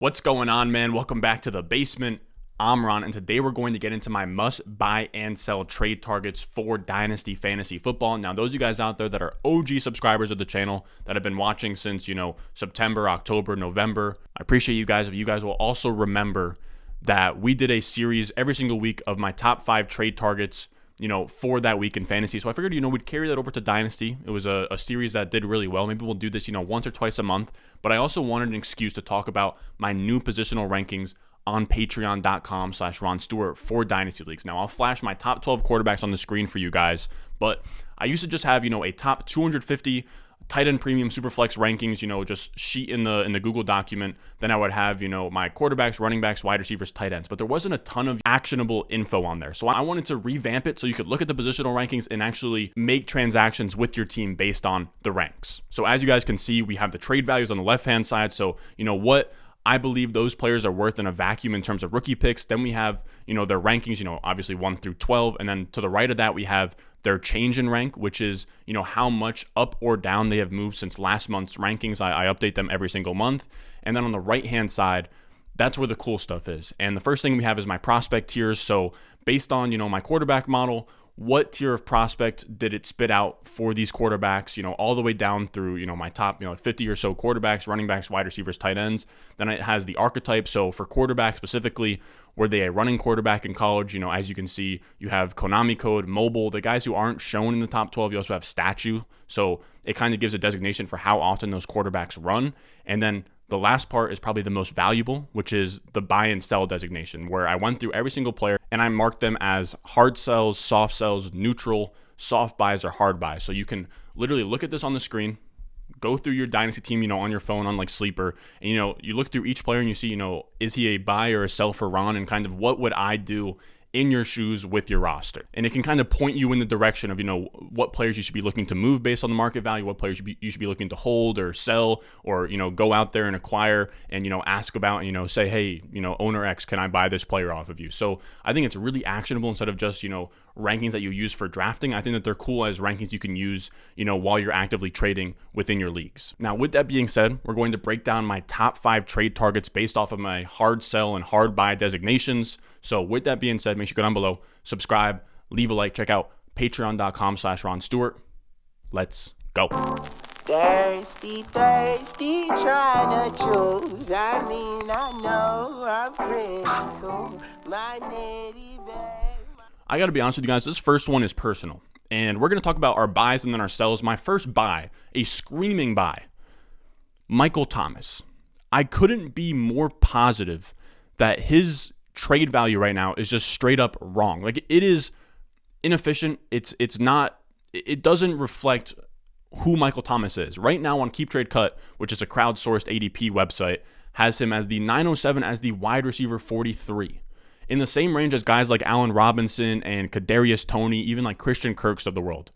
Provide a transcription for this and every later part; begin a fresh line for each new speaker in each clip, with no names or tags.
What's going on, man? Welcome back to the basement. I'm Ron, and today we're going to get into my must buy and sell trade targets for Dynasty Fantasy Football. Now, those of you guys out there that are OG subscribers of the channel that have been watching since, September, October, November, I appreciate you guys. You guys will also remember that we did a series every single week of my top 5 trade targets, for that week in fantasy. So I figured, we'd carry that over to Dynasty. It was a series that did really well. Maybe we'll do this, once or twice a month. But I also wanted an excuse to talk about my new positional rankings on patreon.com/Ron Stewart for Dynasty Leagues. Now, I'll flash my top 12 quarterbacks on the screen for you guys, but I used to just have, a top 250 tight end premium superflex rankings, just sheet in the Google document. Then I would have, my quarterbacks, running backs, wide receivers, tight ends, but there wasn't a ton of actionable info on there. So I wanted to revamp it so you could look at the positional rankings and actually make transactions with your team based on the ranks. So as you guys can see, we have the trade values on the left-hand side. So, what I believe those players are worth in a vacuum in terms of rookie picks. Then we have, their rankings, obviously 1 through 12. And then to the right of that, we have their change in rank, which is, how much up or down they have moved since last month's rankings. I update them every single month. And then on the right-hand side, that's where the cool stuff is. And the first thing we have is my prospect tiers. So based on, my quarterback model, what tier of prospect did it spit out for these quarterbacks, all the way down through, my top, 50 or so quarterbacks, running backs, wide receivers, tight ends. Then it has the archetype. So for quarterbacks specifically, were they a running quarterback in college? As you can see, you have Konami code, mobile. The guys who aren't shown in the top 12, you also have statue. So it kind of gives a designation for how often those quarterbacks run. And then the last part is probably the most valuable, which is the buy and sell designation, where I went through every single player and I marked them as hard sells, soft sells, neutral, soft buys, or hard buys. So you can literally look at this on the screen, go through your Dynasty team, on your phone on like Sleeper, and, you look through each player and you see, is he a buy or a sell for Ron, and kind of what would I do in your shoes with your roster. And it can kind of point you in the direction of, what players you should be looking to move based on the market value, what players you should be looking to hold or sell, or, go out there and acquire and, ask about, say, hey, owner X, can I buy this player off of you? So I think it's really actionable instead of just, rankings that you use for drafting. I think that they're cool as rankings you can use, while you're actively trading within your leagues. Now, with that being said, we're going to break down my top 5 trade targets based off of my hard sell and hard buy designations. So with that being said, make sure you go down below, subscribe, leave a like, check out patreon.com/Ron Stewart. Let's go.
Thirsty, trying to choose. I know I'm pretty cool. My nitty bag.
I got to be honest with you guys, this first one is personal. And we're going to talk about our buys and then our sells. My first buy, a screaming buy, Michael Thomas. I couldn't be more positive that his trade value right now is just straight up wrong. Like, it is inefficient. It doesn't reflect who Michael Thomas is. Right now on Keep Trade Cut, which is a crowdsourced ADP website, has him as the 907 as the wide receiver 43. In the same range as guys like Allen Robinson and Kadarius Toney, even like Christian Kirks of the world.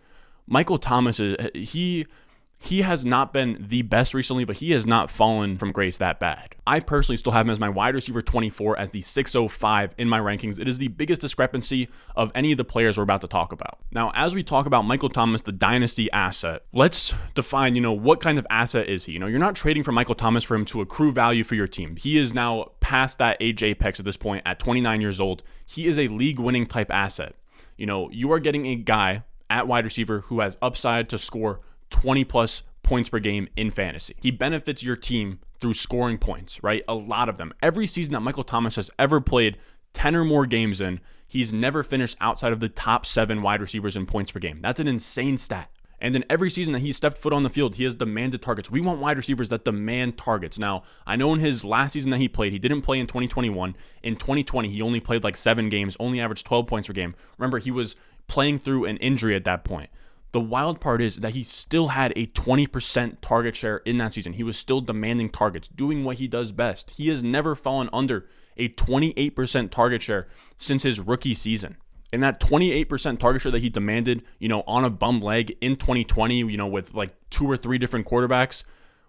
Michael Thomas, he has not been the best recently, but he has not fallen from grace that bad. I personally still have him as my wide receiver 24 as the 605 in my rankings. It is the biggest discrepancy of any of the players we're about to talk about. Now, as we talk about Michael Thomas, the dynasty asset, let's define, what kind of asset is he? You're not trading for Michael Thomas for him to accrue value for your team. He is now past that age apex at this point at 29 years old. He is a league-winning type asset. You are getting a guy at wide receiver who has upside to score 20 plus points per game in fantasy. He benefits your team through scoring points, right? A lot of them. Every season that Michael Thomas has ever played 10 or more games in, he's never finished outside of the top 7 wide receivers in points per game. That's an insane stat. And then every season that he stepped foot on the field, he has demanded targets. We want wide receivers that demand targets. Now, I know in his last season that he played, he didn't play in 2021. In 2020, he only played like 7 games, only averaged 12 points per game. Remember, he was playing through an injury at that point. The wild part is that he still had a 20% target share in that season. He was still demanding targets, doing what he does best. He has never fallen under a 28% target share since his rookie season. And that 28% target share that he demanded, on a bum leg in 2020, with like 2 or 3 different quarterbacks,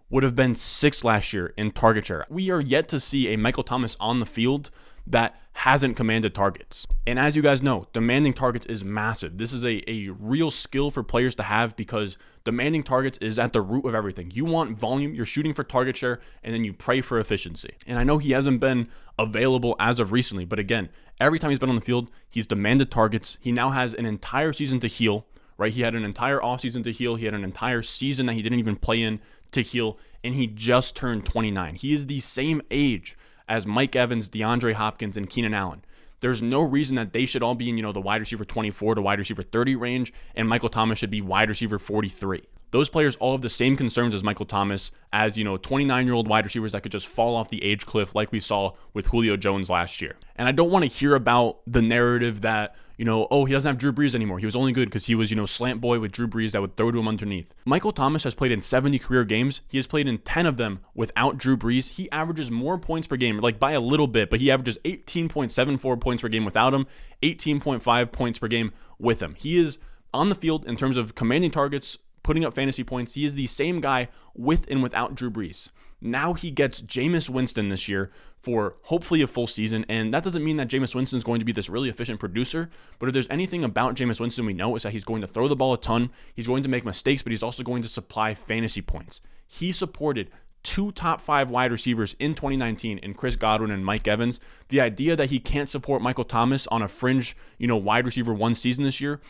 would have been 6th last year in target share. We are yet to see a Michael Thomas on the field that hasn't commanded targets. And as you guys know, demanding targets is massive. This is a real skill for players to have because demanding targets is at the root of everything. You want volume, you're shooting for target share, and then you pray for efficiency. And I know he hasn't been available as of recently, but again, every time he's been on the field, he's demanded targets. He now has an entire season to heal, right? He had an entire offseason to heal. He had an entire season that he didn't even play in to heal, and he just turned 29. He is the same age as Mike Evans, DeAndre Hopkins, and Keenan Allen. There's no reason that they should all be in, the wide receiver 24 to wide receiver 30 range, and Michael Thomas should be wide receiver 43. Those players all have the same concerns as Michael Thomas as, 29-year-old wide receivers that could just fall off the age cliff like we saw with Julio Jones last year. And I don't want to hear about the narrative that, he doesn't have Drew Brees anymore. He was only good because he was, slant boy with Drew Brees that would throw to him underneath. Michael Thomas has played in 70 career games. He has played in 10 of them without Drew Brees. He averages more points per game, like by a little bit, but he averages 18.74 points per game without him, 18.5 points per game with him. He is on the field in terms of commanding targets, putting up fantasy points. He is the same guy with and without Drew Brees. Now he gets Jameis Winston this year for hopefully a full season, and that doesn't mean that Jameis Winston is going to be this really efficient producer, but if there's anything about Jameis Winston we know is that he's going to throw the ball a ton, he's going to make mistakes, but he's also going to supply fantasy points. He supported 2 top 5 wide receivers in 2019 in Chris Godwin and Mike Evans. The idea that he can't support Michael Thomas on a fringe, wide receiver 1 season this year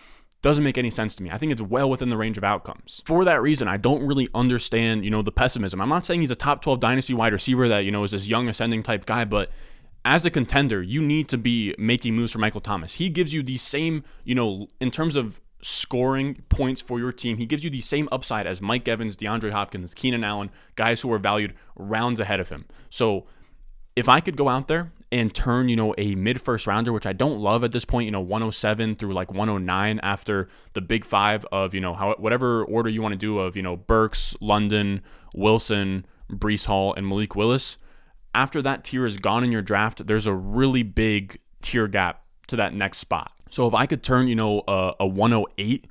doesn't make any sense to me. I think it's well within the range of outcomes. For that reason, I don't really understand, the pessimism. I'm not saying he's a top 12 dynasty wide receiver that, is this young ascending type guy, but as a contender, you need to be making moves for Michael Thomas. He gives you the same, in terms of scoring points for your team, he gives you the same upside as Mike Evans, DeAndre Hopkins, Keenan Allen, guys who are valued rounds ahead of him. So if I could go out there and turn, a mid-first rounder, which I don't love at this point, 107 through like 109 after the big 5 of, whatever order you want to do of, Burks, London, Wilson, Breece Hall, and Malik Willis. After that tier is gone in your draft, there's a really big tier gap to that next spot. So if I could turn, a 108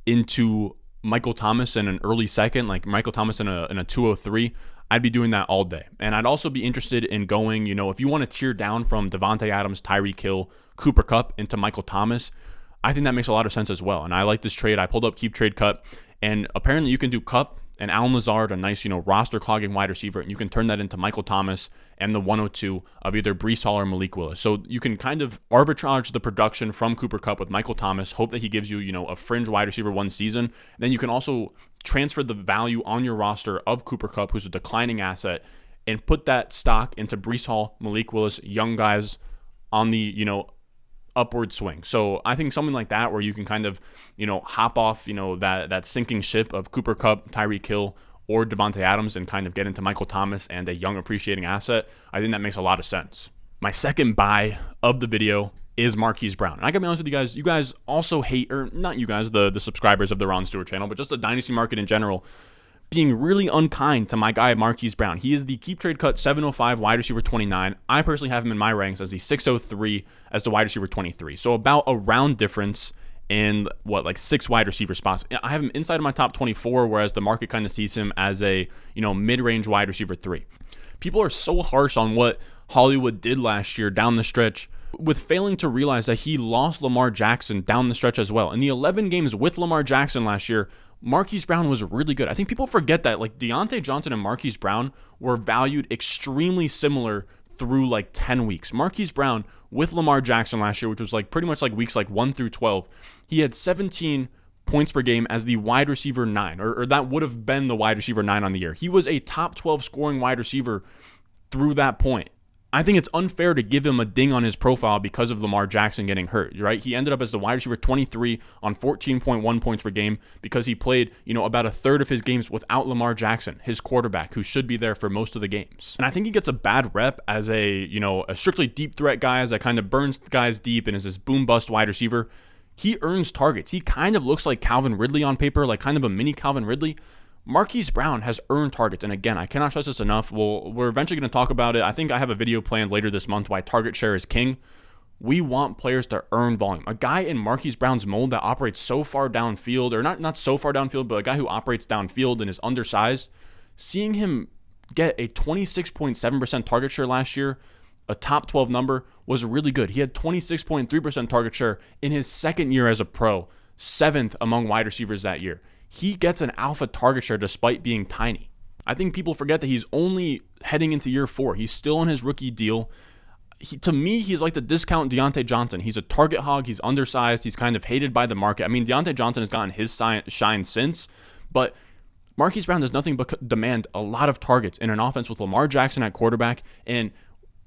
into Michael Thomas in an early second, like Michael Thomas in a 203, I'd be doing that all day. And I'd also be interested in going, if you want to tier down from Devontae Adams, Tyreek Hill, Cooper Kupp into Michael Thomas, I think that makes a lot of sense as well. And I like this trade. I pulled up Keep Trade Cut, and apparently you can do Kupp and Allen Lazard, a nice, roster clogging wide receiver, and you can turn that into Michael Thomas and the 102 of either Breece Hall or Malik Willis. So you can kind of arbitrage the production from Cooper Kupp with Michael Thomas, hope that he gives you, a fringe wide receiver 1 season. And then you can also transfer the value on your roster of Cooper Kupp, who's a declining asset, and put that stock into Breece Hall, Malik Willis, young guys on the, upward swing. So I think something like that where you can kind of, hop off, that sinking ship of Cooper Kupp, Tyreek Hill, or Devontae Adams and kind of get into Michael Thomas and a young appreciating asset, I think that makes a lot of sense. My second buy of the video is Marquise Brown. And I gotta be honest with you guys also hate, or not you guys, the subscribers of the Ron Stewart channel, but just the dynasty market in general, being really unkind to my guy Marquise Brown. He is the Keep Trade Cut 705 wide receiver 29. I personally have him in my ranks as the 603 as the wide receiver 23. So about a round difference in 6 wide receiver spots. I have him inside of my top 24, whereas the market kind of sees him as a, mid-range wide receiver 3. People are so harsh on what Hollywood did last year down the stretch, with failing to realize that he lost Lamar Jackson down the stretch as well. In the 11 games with Lamar Jackson last year, Marquise Brown was really good. I think people forget that Deontay Johnson and Marquise Brown were valued extremely similar through 10 weeks. Marquise Brown with Lamar Jackson last year, which was pretty much weeks 1 through 12, he had 17 points per game as the wide receiver 9, or that would have been the wide receiver 9 on the year. He was a top 12 scoring wide receiver through that point. I think it's unfair to give him a ding on his profile because of Lamar Jackson getting hurt, right? He ended up as the wide receiver 23 on 14.1 points per game because he played, about a third of his games without Lamar Jackson, his quarterback, who should be there for most of the games. And I think he gets a bad rep as a strictly deep threat guy, as that kind of burns guys deep and is this boom bust wide receiver. He earns targets. He kind of looks like Calvin Ridley on paper, like kind of a mini Calvin Ridley. Marquise Brown has earned targets, and again, I cannot stress this enough. We're eventually going to talk about it. I think I have a video planned later this month why target share is king. We want players to earn volume. A guy in Marquise Brown's mold that operates so far downfield, or not so far downfield, but a guy who operates downfield and is undersized, seeing him get a 26.7% target share last year, a top 12 number, was really good. He had 26.3% target share in his second year as a pro, 7th among wide receivers that year. He gets an alpha target share despite being tiny. I think people forget that he's only heading into year 4. He's still on his rookie deal. To me, he's like the discount Deontay Johnson. He's a target hog. He's undersized. He's kind of hated by the market. I mean, Deontay Johnson has gotten his shine since, but Marquise Brown does nothing but demand a lot of targets in an offense with Lamar Jackson at quarterback. And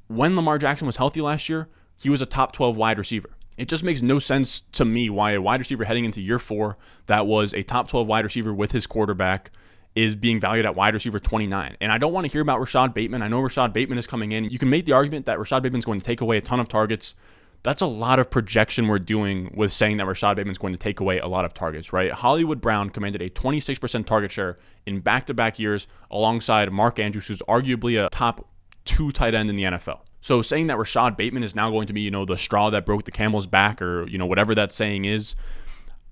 when Lamar Jackson was healthy last year, he was a top 12 wide receiver. It just makes no sense to me why a wide receiver heading into year 4 that was a top 12 wide receiver with his quarterback is being valued at wide receiver 29. And I don't want to hear about Rashad Bateman. I know Rashad Bateman is coming in. You can make the argument that Rashad Bateman is going to take away a ton of targets. That's a lot of projection we're doing with saying that Rashad Bateman is going to take away a lot of targets, right? Hollywood Brown commanded a 26% target share in back-to-back years alongside Mark Andrews, who's arguably a top 2 tight end in the NFL. So saying that Rashad Bateman is now going to be, the straw that broke the camel's back, or, whatever that saying is,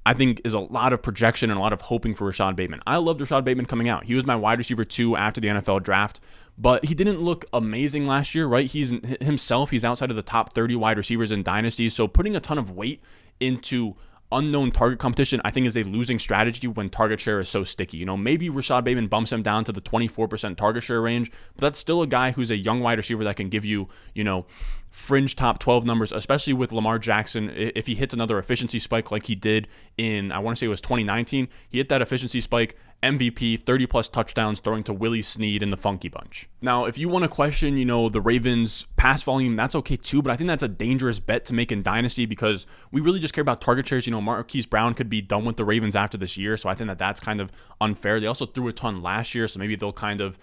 I think is a lot of projection and a lot of hoping for Rashad Bateman. I loved Rashad Bateman coming out. He was my wide receiver 2 after the NFL draft, but he didn't look amazing last year, right? He's outside of the top 30 wide receivers in Dynasty, so putting a ton of weight into unknown target competition, I think, is a losing strategy when target share is so sticky. Maybe Rashad Bateman bumps him down to the 24% target share range, but that's still a guy who's a young wide receiver that can give you, fringe top 12 numbers, especially with Lamar Jackson. If he hits another efficiency spike like he did in, I want to say it was 2019, he hit that efficiency spike, MVP, 30 plus touchdowns, throwing to Willie Snead in the Funky Bunch. Now, if you want to question, the Ravens' pass volume, that's okay too, but I think that's a dangerous bet to make in Dynasty because we really just care about target shares. Marquise Brown could be done with the Ravens after this year, so I think that that's kind of unfair. They also threw a ton last year, so maybe they'll kind of,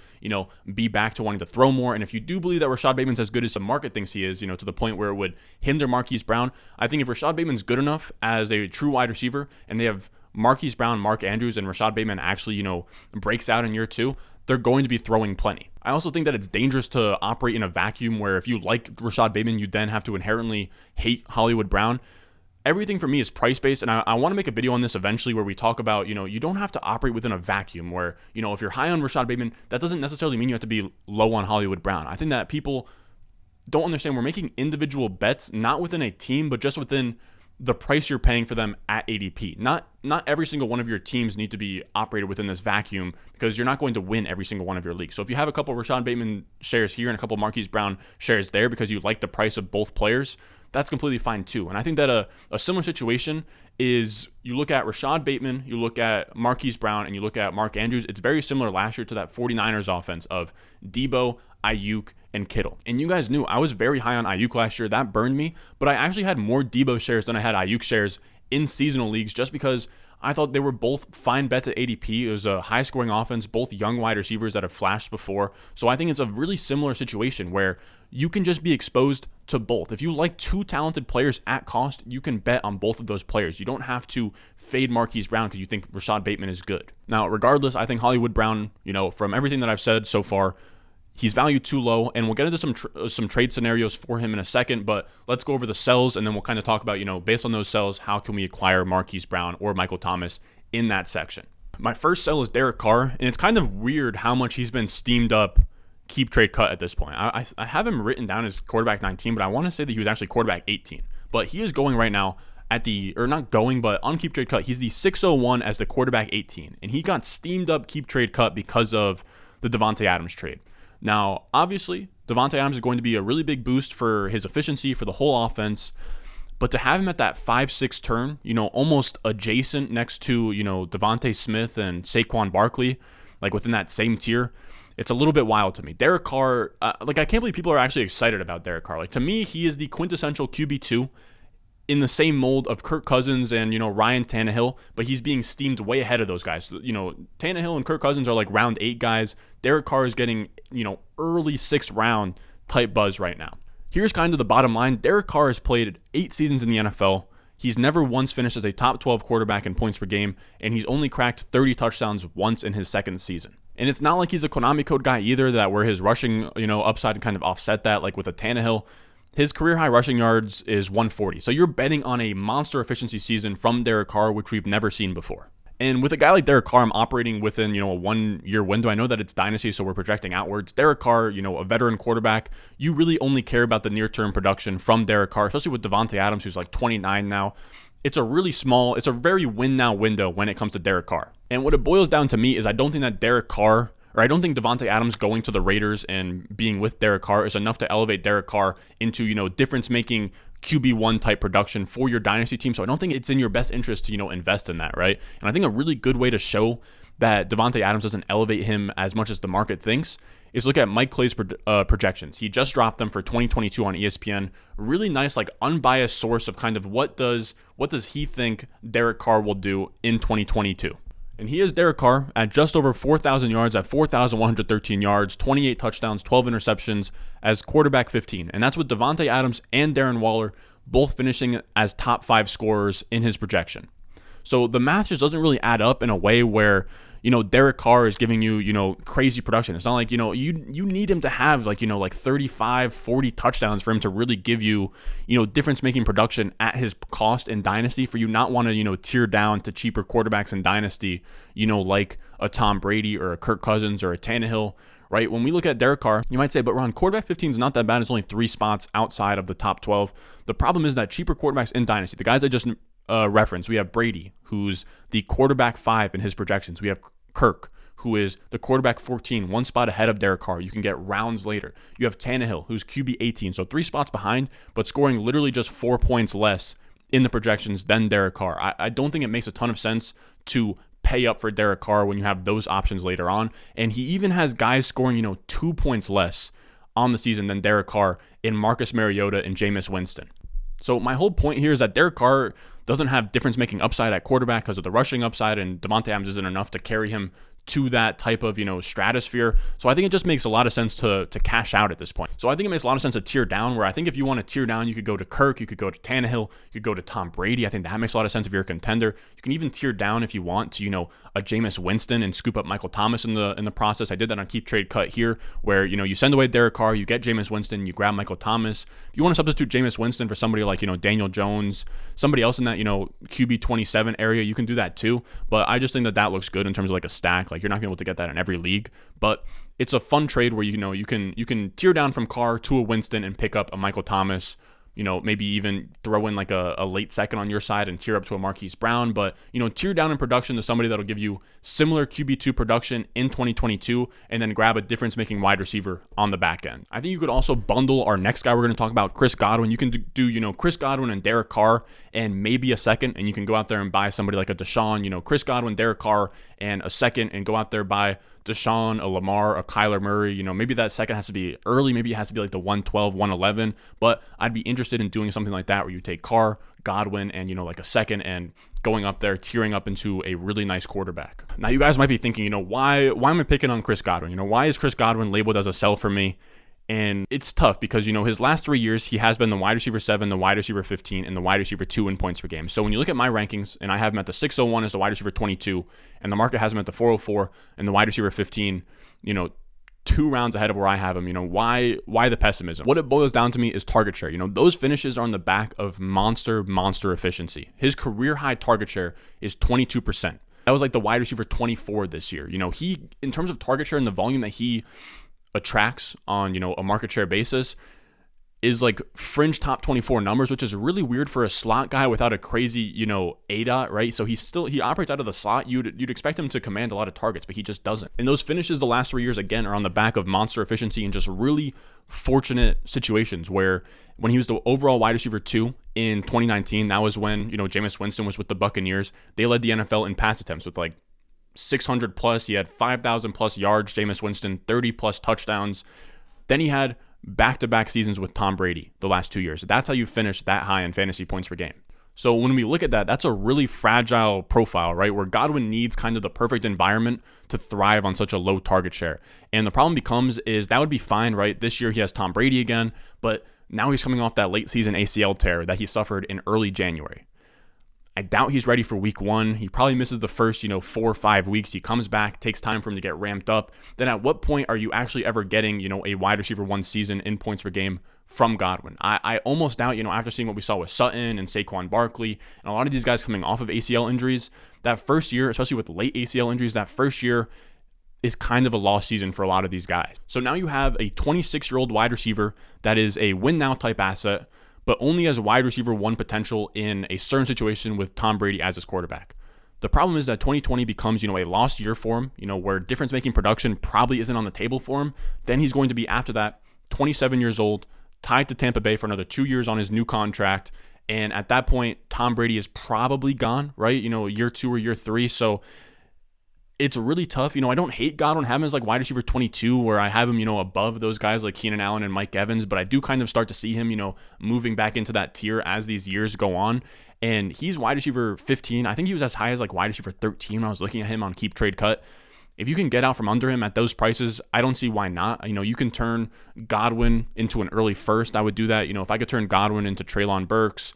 be back to wanting to throw more. And if you do believe that Rashad Bateman's as good as the market thinks he is, to the point where it would hinder Marquise Brown, I think if Rashad Bateman's good enough as a true wide receiver and they have Marquise Brown, Mark Andrews, and Rashad Bateman actually, breaks out in year 2, they're going to be throwing plenty. I also think that it's dangerous to operate in a vacuum where if you like Rashad Bateman, you then have to inherently hate Hollywood Brown. Everything for me is price-based, and I want to make a video on this eventually where we talk about, you don't have to operate within a vacuum where, if you're high on Rashad Bateman, that doesn't necessarily mean you have to be low on Hollywood Brown. I think that people don't understand we're making individual bets, not within a team, but just within the price you're paying for them at ADP. Not every single one of your teams need to be operated within this vacuum because you're not going to win every single one of your leagues. So if you have a couple of Rashad Bateman shares here and a couple of Marquise Brown shares there because you like the price of both players, that's completely fine too. And I think that a similar situation is you look at Rashad Bateman, you look at Marquise Brown, and you look at Mark Andrews. It's very similar last year to that 49ers offense of Debo, Ayuk, and Kittle. And you guys knew I was very high on Ayuk last year. That burned me, but I actually had more Debo shares than I had Ayuk shares in seasonal leagues just because I thought they were both fine bets at ADP. It was a high-scoring offense, both young wide receivers that have flashed before. So I think it's a really similar situation where you can just be exposed to both. If you like 2 talented players at cost, you can bet on both of those players. You don't have to fade Marquise Brown because you think Rashad Bateman is good. Now, regardless, I think Hollywood Brown, from everything that I've said so far, he's valued too low, and we'll get into some trade scenarios for him in a second, but let's go over the sells, and then we'll kind of talk about, based on those sells, how can we acquire Marquise Brown or Michael Thomas in that section. My first sell is Derek Carr, and it's kind of weird how much he's been steamed up keep trade cut at this point. I have him written down as quarterback 19, but I want to say that he was actually quarterback 18. But he is going right now on keep trade cut. He's the 601 as the quarterback 18, and he got steamed up keep trade cut because of the Davante Adams trade. Now, obviously, Davante Adams is going to be a really big boost for his efficiency for the whole offense, but to have him at that 5-6 turn, almost adjacent next to, Devontae Smith and Saquon Barkley, like within that same tier, it's a little bit wild to me. Derek Carr, I can't believe people are actually excited about Derek Carr. To me, he is the quintessential QB2 in the same mold of Kirk Cousins and, Ryan Tannehill, but he's being steamed way ahead of those guys. Tannehill and Kirk Cousins are like round 8 guys. Derek Carr is getting, early 6th round type buzz right now. Here's kind of the bottom line. Derek Carr has played 8 seasons in the NFL. He's never once finished as a top 12 quarterback in points per game, and he's only cracked 30 touchdowns once in his second season. And it's not like he's a Konami code guy either, that where his rushing, upside kind of offset that, like with a Tannehill. His career high rushing yards is 140. So you're betting on a monster efficiency season from Derek Carr, which we've never seen before. And with a guy like Derek Carr, I'm operating within, a 1 year window. I know that it's Dynasty, so we're projecting outwards. Derek Carr, a veteran quarterback, you really only care about the near-term production from Derek Carr, especially with Davante Adams, who's like 29 now. It's a very win now window when it comes to Derek Carr. And what it boils down to me is I don't think that I don't think Davante Adams going to the Raiders and being with Derek Carr is enough to elevate Derek Carr into, difference-making QB1 type production for your dynasty team. So I don't think it's in your best interest to, invest in that, right? And I think a really good way to show that Davante Adams doesn't elevate him as much as the market thinks is look at Mike Clay's projections. He just dropped them for 2022 on ESPN. Really nice, unbiased source of kind of what does he think Derek Carr will do in 2022. And he is Derek Carr at just over 4,000 yards, at 4,113 yards, 28 touchdowns, 12 interceptions as quarterback 15. And that's with Davante Adams and Darren Waller both finishing as top 5 scorers in his projection. So the math just doesn't really add up in a way where, Derek Carr is giving you, crazy production. It's not like, you need him to have 35, 40 touchdowns for him to really give you, difference-making production at his cost in Dynasty for you not want to, tear down to cheaper quarterbacks in Dynasty, like a Tom Brady or a Kirk Cousins or a Tannehill, right? When we look at Derek Carr, you might say, but Ron, quarterback 15 is not that bad. It's only 3 spots outside of the top 12. The problem is that cheaper quarterbacks in Dynasty, the guys I just reference. We have Brady, who's the quarterback 5 in his projections. We have Kirk, who is the quarterback 14, 1 spot ahead of Derek Carr. You can get rounds later. You have Tannehill, who's QB 18, so 3 spots behind, but scoring literally just 4 points less in the projections than Derek Carr. I don't think it makes a ton of sense to pay up for Derek Carr when you have those options later on. And he even has guys scoring, 2 points less on the season than Derek Carr in Marcus Mariota and Jameis Winston. So my whole point here is that Derek Carr doesn't have difference-making upside at quarterback because of the rushing upside, and Davante Adams isn't enough to carry him to that type of, stratosphere. So I think it just makes a lot of sense to cash out at this point. So I think it makes a lot of sense to tier down, where I think if you want to tier down, you could go to Kirk, you could go to Tannehill, you could go to Tom Brady. I think that makes a lot of sense if you're a contender. You can even tier down if you want to, a Jameis Winston and scoop up Michael Thomas in the process. I did that on Keep Trade Cut here, where, you send away Derek Carr, you get Jameis Winston, you grab Michael Thomas. If you want to substitute Jameis Winston for somebody like, Daniel Jones, somebody else in that, QB 27 area, you can do that too. But I just think that looks good in terms of a stack. You're not going to be able to get that in every league, but it's a fun trade where you can tier down from Carr to a Winston and pick up a Michael Thomas, maybe even throw in a late second on your side and tier up to a Marquise Brown, but tier down in production to somebody that'll give you similar QB2 production in 2022 and then grab a difference-making wide receiver on the back end. I think you could also bundle our next guy we're going to talk about, Chris Godwin. You can do Chris Godwin and Derek Carr and maybe a second, and you can go out there and buy somebody like a Deshaun, Chris Godwin, Derek Carr, and a second, and go out there buy Deshaun, a Lamar, a Kyler Murray. Maybe that second has to be early. Maybe it has to be the 112, 111. But I'd be interested in doing something like that where you take Carr, Godwin, and, a second and going up there, tearing up into a really nice quarterback. Now, you guys might be thinking, why am I picking on Chris Godwin? Why is Chris Godwin labeled as a sell for me? And it's tough because, his last 3 years, he has been the wide receiver 7, the wide receiver 15, and the wide receiver 2 in points per game. So when you look at my rankings, and I have him at the 601 as the wide receiver 22, and the market has him at the 404 and the wide receiver 15, 2 rounds ahead of where I have him. Why the pessimism? What it boils down to me is target share. Those finishes are on the back of monster efficiency. His career high target share is 22%. That was the wide receiver 24 this year. He, in terms of target share and the volume that he attracts on, a market share basis, is fringe top 24 numbers, which is really weird for a slot guy without a crazy, ADOT, right? So he operates out of the slot. You'd expect him to command a lot of targets, but he just doesn't. And those finishes the last 3 years, again, are on the back of monster efficiency and just really fortunate situations where when he was the overall wide receiver 2 in 2019, that was when, Jameis Winston was with the Buccaneers. They led the NFL in pass attempts with 600 plus. He had 5,000 plus yards, Jameis Winston, 30 plus touchdowns. Then he had back-to-back seasons with Tom Brady the last 2 years. That's how you finish that high in fantasy points per game. So when we look at that, that's a really fragile profile, right? Where Godwin needs kind of the perfect environment to thrive on such a low target share. And the problem is that would be fine, right? This year he has Tom Brady again, but now he's coming off that late season ACL tear that he suffered in early January. I doubt he's ready for week 1. He probably misses the first, 4 or 5 weeks. He comes back, takes time for him to get ramped up. Then at what point are you actually ever getting, a wide receiver 1 season in points per game from Godwin? I almost doubt, after seeing what we saw with Sutton and Saquon Barkley and a lot of these guys coming off of ACL injuries, that first year, especially with late ACL injuries, that first year is kind of a lost season for a lot of these guys. So now you have a 26-year-old wide receiver that is a win-now type asset, but only has wide receiver 1 potential in a certain situation with Tom Brady as his quarterback. The problem is that 2020 becomes, a lost year for him, where difference-making production probably isn't on the table for him. Then he's going to be, after that, 27 years old, tied to Tampa Bay for another 2 years on his new contract. And at that point, Tom Brady is probably gone, right? Year 2 or year 3. So it's really tough. I don't hate Godwin having as like wide receiver 22, where I have him, above those guys like Keenan Allen and Mike Evans, but I do kind of start to see him, moving back into that tier as these years go on. And he's wide receiver 15. I think he was as high as like wide receiver 13 when I was looking at him on Keep Trade Cut. If you can get out from under him at those prices, I don't see why not. You can turn Godwin into an early first. I would do that. If I could turn Godwin into Treylon Burks,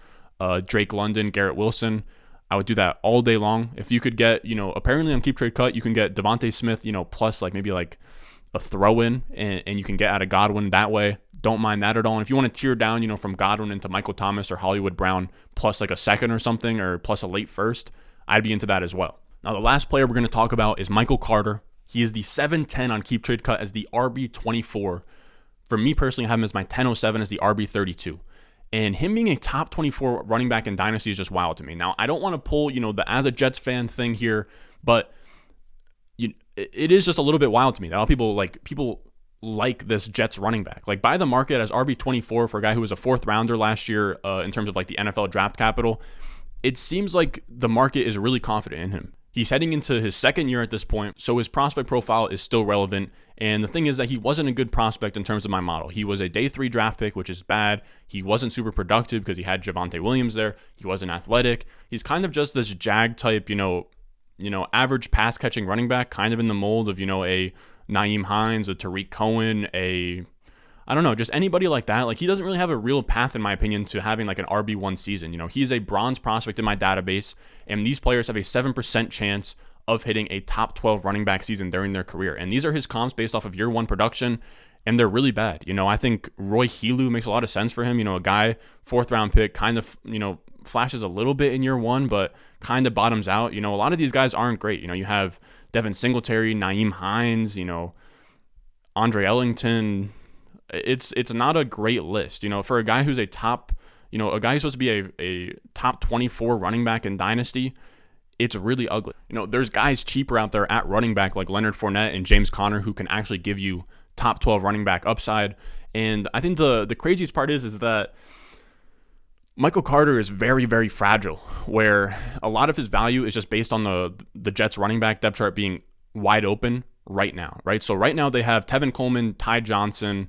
Drake London, Garrett Wilson, I would do that all day long. If you could get, apparently on Keep Trade Cut, you can get Devontae Smith, plus like maybe like a throw in, and you can get out of Godwin that way. Don't mind that at all. And if you want to tier down, from Godwin into Michael Thomas or Hollywood Brown, plus like a second or something, or plus a late first, I'd be into that as well. Now, the last player we're going to talk about is Michael Carter. He is the 710 on Keep Trade Cut as the RB24. For me personally, I have him as my 1007 as the RB32. And him being a top 24 running back in Dynasty is just wild to me. Now, I don't want to pull, the as a Jets fan thing here, but it is just a little bit wild to me that all people like this Jets running back. Like, by the market as RB24 for a guy who was a 4th rounder last year in terms of like the NFL draft capital, it seems like the market is really confident in him. He's heading into his 2nd year at this point, so his prospect profile is still relevant. And the thing is that he wasn't a good prospect in terms of my model. He was a day 3 draft pick, which is bad. He wasn't super productive because he had Javonte Williams there. He wasn't athletic. He's kind of just this jag type, average pass catching running back, kind of in the mold of, a Nyheim Hines, a Tariq Cohen, just anybody like that. Like, he doesn't really have a real path, in my opinion, to having like an RB1 season. He's a bronze prospect in my database, and these players have a 7% chance of hitting a top 12 running back season during their career. And these are his comps based off of year 1 production, and they're really bad. I think Roy Helu makes a lot of sense for him. A guy, 4th round pick, kind of, flashes a little bit in year 1, but kind of bottoms out. A lot of these guys aren't great. You have Devin Singletary, Nyheim Hines, Andre Ellington. It's not a great list, for a guy who's a top, a guy who's supposed to be a top 24 running back in Dynasty. It's really ugly. There's guys cheaper out there at running back like Leonard Fournette and James Conner who can actually give you top 12 running back upside. And I think the craziest part is that Michael Carter is very, very fragile, where a lot of his value is just based on the Jets running back depth chart being wide open right now, right? So right now they have Tevin Coleman, Ty Johnson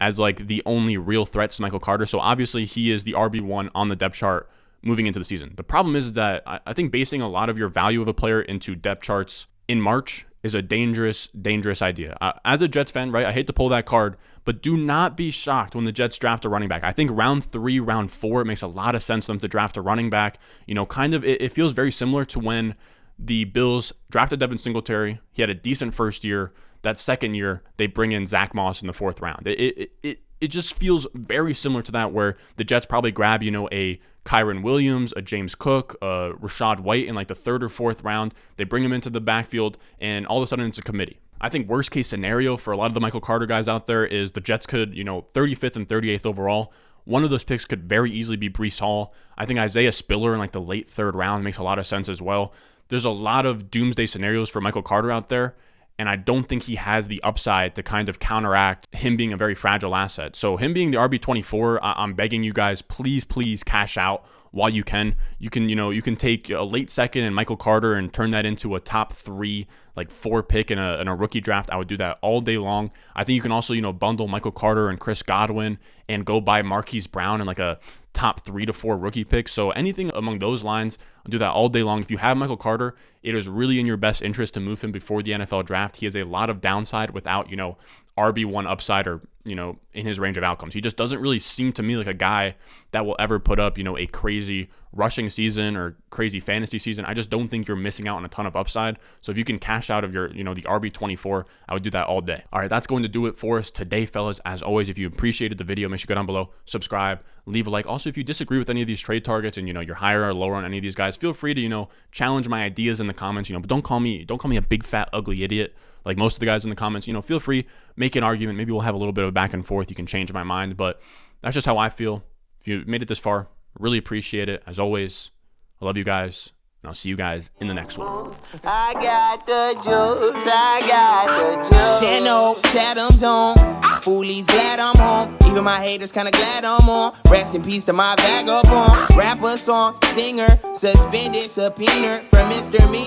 as like the only real threats to Michael Carter. So obviously he is the RB1 on the depth chart moving into the season. The problem is that I think basing a lot of your value of a player into depth charts in March is a dangerous idea. As a Jets fan, right, I hate to pull that card, but do not be shocked when the Jets draft a running back. I think round 3, round 4, it makes a lot of sense for them to draft a running back. It feels very similar to when the Bills drafted Devin Singletary. He had a decent first year. That 2nd year, they bring in Zach Moss in the 4th round. It just feels very similar to that, where the Jets probably grab, a Kyron Williams, a James Cook, a Rashad White in like the 3rd or 4th round. They bring him into the backfield, and all of a sudden it's a committee. I think worst case scenario for a lot of the Michael Carter guys out there is the Jets could, 35th and 38th overall. One of those picks could very easily be Breece Hall. I think Isaiah Spiller in like the late 3rd round makes a lot of sense as well. There's a lot of doomsday scenarios for Michael Carter out there, and I don't think he has the upside to kind of counteract him being a very fragile asset. So him being the RB24, I'm begging you guys, please cash out while you can. You can take a late 2nd and Michael Carter and turn that into a top 3, like 4 pick in a rookie draft. I would do that all day long. I think you can also, bundle Michael Carter and Chris Godwin and go buy Marquise Brown in like a top 3 to 4 rookie picks. So anything among those lines, I'll do that all day long. If you have Michael Carter, it is really in your best interest to move him before the NFL draft. He has a lot of downside without, RB1 upside or, in his range of outcomes. He just doesn't really seem to me like a guy that will ever put up, a crazy rushing season or crazy fantasy season. I just don't think you're missing out on a ton of upside. So if you can cash out of your, the RB24, I would do that all day. All right, that's going to do it for us today, fellas. As always, if you appreciated the video, make sure you go down below, subscribe, leave a like. Also, if you disagree with any of these trade targets and, you're higher or lower on any of these guys, feel free to, challenge my ideas in the comments, but don't call me a big, fat, ugly idiot like most of the guys in the comments. Feel free, make an argument. Maybe we'll have a little bit of back and forth. You can change my mind, but that's just how I feel. If you made it this far, really appreciate it. As always, I love you guys, and I'll see you guys in the next one.
I got the juice, I got the juice. Channel, Chatham's on. Foolies glad I'm home. Even my haters kinda glad I'm on. Rest in peace to my vagabond. Rapper, song, singer, suspended, subpoena from Mr. Me.